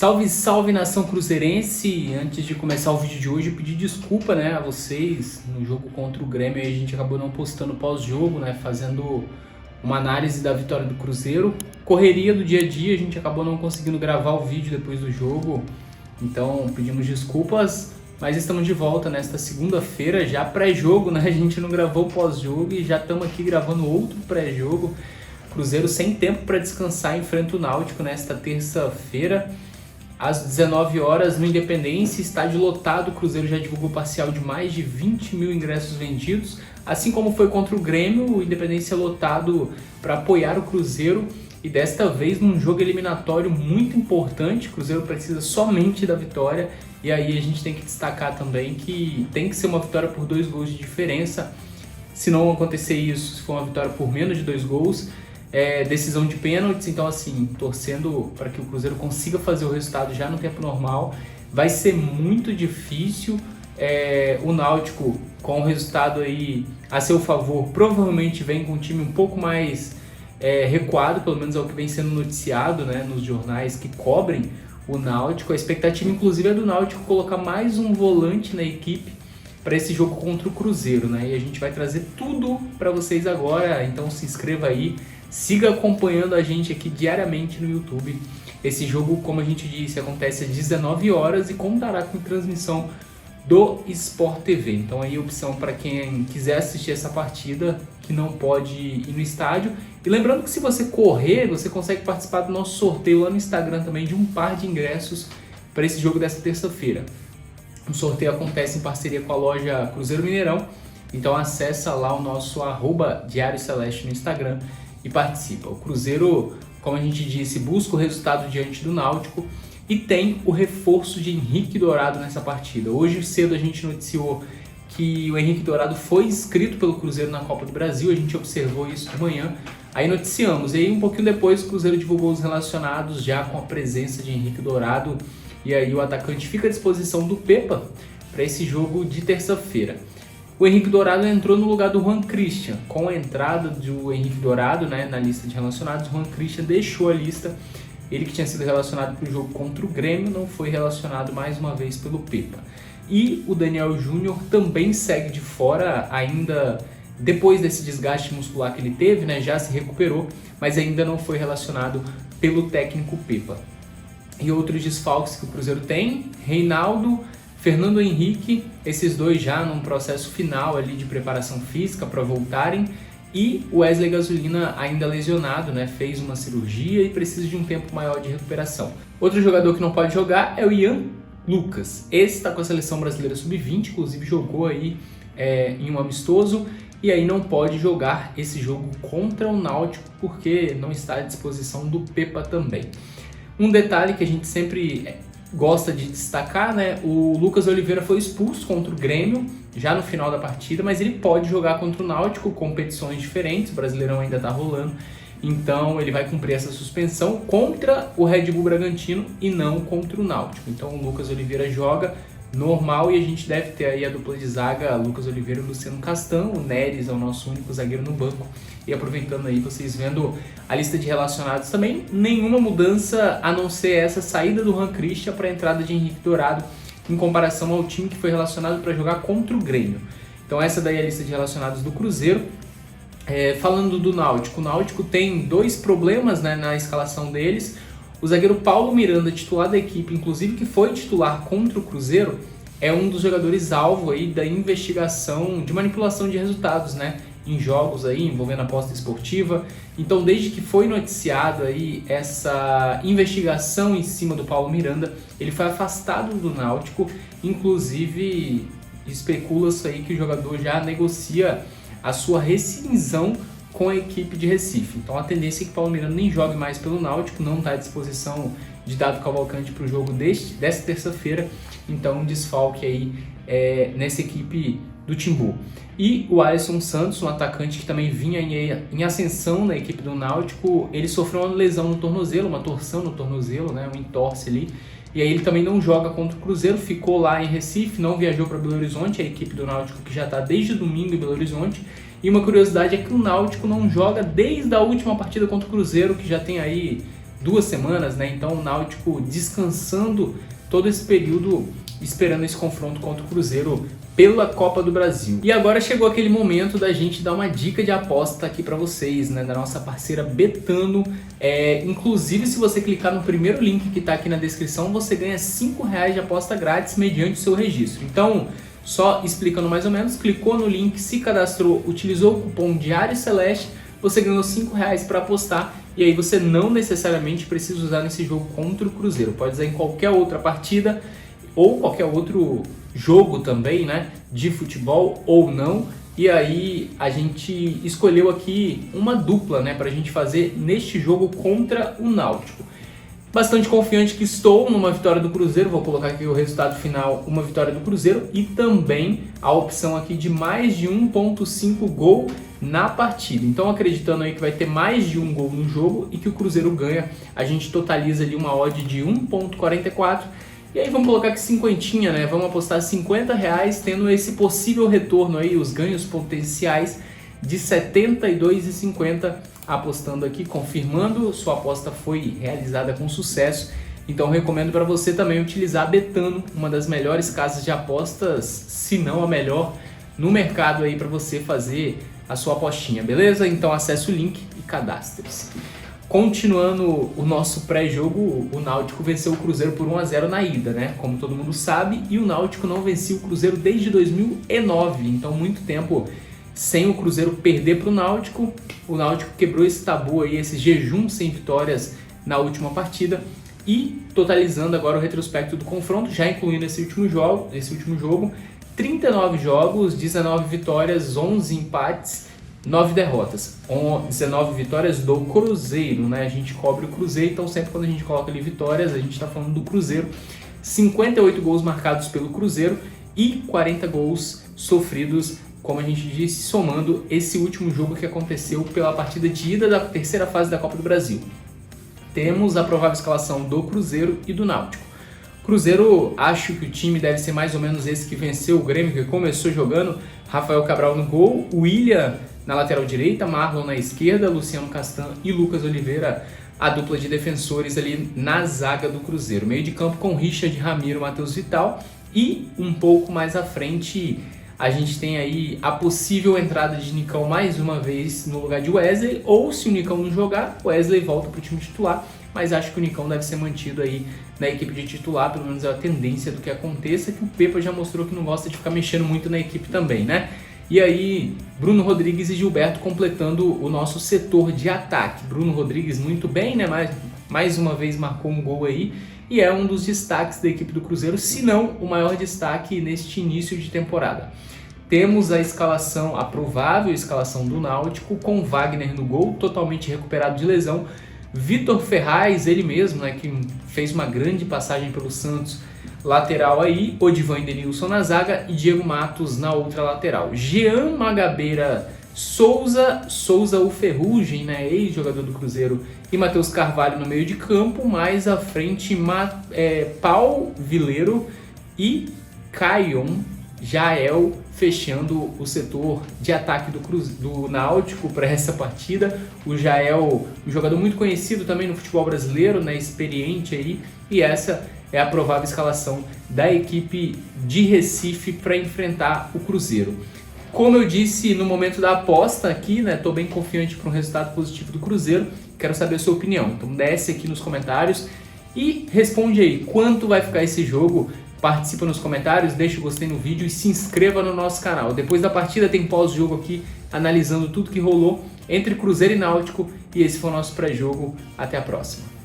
Salve, salve nação cruzeirense! Antes de começar o vídeo de hoje, eu pedi desculpa, a vocês. No jogo contra o Grêmio, a gente acabou não postando pós-jogo, fazendo uma análise da vitória do Cruzeiro. Correria do dia a dia, a gente acabou não conseguindo gravar o vídeo depois do jogo. Então, pedimos desculpas, mas estamos de volta nesta segunda-feira, já pré-jogo, A gente não gravou pós-jogo e já estamos aqui gravando outro pré-jogo. Cruzeiro sem tempo para descansar, enfrenta o Náutico nesta terça-feira. Às 19 horas no Independência, estádio lotado, o Cruzeiro já divulgou parcial de mais de 20 mil ingressos vendidos, assim como foi contra o Grêmio, o Independência lotado para apoiar o Cruzeiro, e desta vez num jogo eliminatório muito importante. O Cruzeiro precisa somente da vitória, e aí a gente tem que destacar também que tem que ser uma vitória por 2 gols de diferença. Se não acontecer isso, se for uma vitória por menos de 2 gols, decisão de pênaltis. Então, assim, torcendo para que o Cruzeiro consiga fazer o resultado já no tempo normal. Vai ser muito difícil. O Náutico, com o resultado aí a seu favor, provavelmente vem com um time um pouco mais recuado, pelo menos é o que vem sendo noticiado, nos jornais que cobrem o Náutico. A expectativa, inclusive, é do Náutico colocar mais um volante na equipe para esse jogo contra o Cruzeiro, E a gente vai trazer tudo para vocês agora. Então se inscreva aí, siga acompanhando a gente aqui diariamente no YouTube. Esse jogo, como a gente disse, acontece às 19 horas e contará com transmissão do Sport TV. Então aí a opção para quem quiser assistir essa partida, que não pode ir no estádio. E lembrando que se você correr, você consegue participar do nosso sorteio lá no Instagram também de um par de ingressos para esse jogo dessa terça-feira. O sorteio acontece em parceria com a loja Cruzeiro Mineirão. Então acessa lá o nosso @Diário Celeste no Instagram e participa. O Cruzeiro, como a gente disse, busca o resultado diante do Náutico e tem o reforço de Henrique Dourado nessa partida. Hoje cedo a gente noticiou que o Henrique Dourado foi inscrito pelo Cruzeiro na Copa do Brasil, a gente observou isso de manhã, aí noticiamos. E aí um pouquinho depois o Cruzeiro divulgou os relacionados já com a presença de Henrique Dourado, e aí o atacante fica à disposição do Pepa para esse jogo de terça-feira. O Henrique Dourado entrou no lugar do Juan Christian. Com a entrada do Henrique Dourado na lista de relacionados, o Juan Christian deixou a lista. Ele que tinha sido relacionado para o jogo contra o Grêmio não foi relacionado mais uma vez pelo Pepa. E o Daniel Júnior também segue de fora, ainda depois desse desgaste muscular que ele teve, já se recuperou, mas ainda não foi relacionado pelo técnico Pepa. E outros desfalques que o Cruzeiro tem: Reinaldo, Fernando Henrique, esses dois já num processo final ali de preparação física para voltarem, e o Wesley Gasolina ainda lesionado, fez uma cirurgia e precisa de um tempo maior de recuperação. Outro jogador que não pode jogar é o Ian Lucas. Esse está com a seleção brasileira sub-20, inclusive jogou aí em um amistoso, e aí não pode jogar esse jogo contra o Náutico porque não está à disposição do Pepa também. Um detalhe que a gente sempre gosta de destacar, o Lucas Oliveira foi expulso contra o Grêmio já no final da partida, mas ele pode jogar contra o Náutico, competições diferentes, o Brasileirão ainda está rolando, então ele vai cumprir essa suspensão contra o Red Bull Bragantino e não contra o Náutico. Então o Lucas Oliveira joga normal e a gente deve ter aí a dupla de zaga, Lucas Oliveira e Luciano Castan. O Neres é o nosso único zagueiro no banco. E aproveitando aí, vocês vendo a lista de relacionados também, nenhuma mudança a não ser essa saída do Juan Christian para a entrada de Henrique Dourado em comparação ao time que foi relacionado para jogar contra o Grêmio. Então essa daí é a lista de relacionados do Cruzeiro. Falando do Náutico, o Náutico tem 2 problemas na escalação deles. O zagueiro Paulo Miranda, titular da equipe, inclusive que foi titular contra o Cruzeiro, é um dos jogadores alvo aí da investigação de manipulação de resultados, em jogos aí envolvendo aposta esportiva. Então, desde que foi noticiado aí essa investigação em cima do Paulo Miranda, ele foi afastado do Náutico. Inclusive, especula-se aí que o jogador já negocia a sua rescisão com a equipe de Recife. Então a tendência é que Paulo Miranda nem jogue mais pelo Náutico, não está à disposição de Dado Cavalcante para o jogo dessa terça-feira. Então um desfalque aí nessa equipe do Timbu. E o Alisson Santos, um atacante que também vinha em ascensão na equipe do Náutico, ele sofreu uma lesão no tornozelo, uma torção no tornozelo, um entorse ali. E aí ele também não joga contra o Cruzeiro, ficou lá em Recife, não viajou para Belo Horizonte, a equipe do Náutico que já está desde domingo em Belo Horizonte. E uma curiosidade é que o Náutico não joga desde a última partida contra o Cruzeiro, que já tem aí 2 semanas, né? Então o Náutico descansando todo esse período, esperando esse confronto contra o Cruzeiro pela Copa do Brasil. E agora chegou aquele momento da gente dar uma dica de aposta aqui para vocês, né, da nossa parceira Betano. Inclusive, se você clicar no primeiro link que está aqui na descrição, você ganha R$5 de aposta grátis mediante o seu registro. Então, só explicando mais ou menos, clicou no link, se cadastrou, utilizou o cupom Diário Celeste, você ganhou R$5 para apostar, e aí você não necessariamente precisa usar nesse jogo contra o Cruzeiro. Pode usar em qualquer outra partida ou qualquer outro jogo também, né, de futebol ou não. E aí a gente escolheu aqui uma dupla, né, para a gente fazer neste jogo contra o Náutico. Bastante confiante que estou numa vitória do Cruzeiro, vou colocar aqui o resultado final, uma vitória do Cruzeiro, e também a opção aqui de mais de 1.5 gol na partida. Então, acreditando aí que vai ter mais de um gol no jogo e que o Cruzeiro ganha, a gente totaliza ali uma odd de 1.44. E aí vamos colocar aqui cinquentinha, né? Vamos apostar R$50, tendo esse possível retorno aí, os ganhos potenciais de R$ 72,50, apostando aqui, confirmando, sua aposta foi realizada com sucesso. Então recomendo para você também utilizar a Betano, uma das melhores casas de apostas, se não a melhor, no mercado aí para você fazer a sua apostinha, beleza? Então acesse o link e cadastre-se. Continuando o nosso pré-jogo, o Náutico venceu o Cruzeiro por 1-0 na ida, né? Como todo mundo sabe, e o Náutico não vencia o Cruzeiro desde 2009, então muito tempo sem o Cruzeiro perder para o Náutico. O Náutico quebrou esse tabu aí, esse jejum sem vitórias na última partida, e totalizando agora o retrospecto do confronto, já incluindo esse último jogo, 39 jogos, 19 vitórias, 11 empates, 9 derrotas, 19 vitórias do Cruzeiro, né? A gente cobre o Cruzeiro, então sempre quando a gente coloca ali vitórias, a gente está falando do Cruzeiro. 58 gols marcados pelo Cruzeiro e 40 gols sofridos, como a gente disse, somando esse último jogo que aconteceu pela partida de ida da terceira fase da Copa do Brasil. Temos a provável escalação do Cruzeiro e do Náutico. Cruzeiro, acho que o time deve ser mais ou menos esse que venceu o Grêmio, que começou jogando. Rafael Cabral no gol, William na lateral direita, Marlon na esquerda, Luciano Castan e Lucas Oliveira, a dupla de defensores ali na zaga do Cruzeiro. Meio de campo com Richard, Ramiro, Matheus Vital, e um pouco mais à frente a gente tem aí a possível entrada de Nicão mais uma vez no lugar de Wesley, ou se o Nicão não jogar, Wesley volta para o time titular, mas acho que o Nicão deve ser mantido aí na equipe de titular, pelo menos é a tendência do que aconteça, que o Pepa já mostrou que não gosta de ficar mexendo muito na equipe também, né? E aí, Bruno Rodrigues e Gilberto completando o nosso setor de ataque. Bruno Rodrigues muito bem, né? Mais uma vez marcou um gol aí e é um dos destaques da equipe do Cruzeiro, se não o maior destaque neste início de temporada. Temos a escalação, a provável escalação do Náutico, com Wagner no gol, totalmente recuperado de lesão. Vitor Ferraz, ele mesmo, né, que fez uma grande passagem pelo Santos, lateral aí, Odivan e Denilson na zaga e Diego Matos na outra lateral. Jean Magabeira Souza o Ferrugem, né, ex-jogador do Cruzeiro, e Matheus Carvalho no meio de campo, mais à frente Paul Vileiro e Caion Jael fechando o setor de ataque do Náutico para essa partida. O Jael, um jogador muito conhecido também no futebol brasileiro, né, experiente aí, e essa é a provável escalação da equipe de Recife para enfrentar o Cruzeiro. Como eu disse no momento da aposta aqui, né, tô bem confiante para um resultado positivo do Cruzeiro, quero saber a sua opinião. Então desce aqui nos comentários e responde aí quanto vai ficar esse jogo. Participa nos comentários, deixa o gostei no vídeo e se inscreva no nosso canal. Depois da partida tem pós-jogo aqui, analisando tudo que rolou entre Cruzeiro e Náutico. E esse foi o nosso pré-jogo. Até a próxima.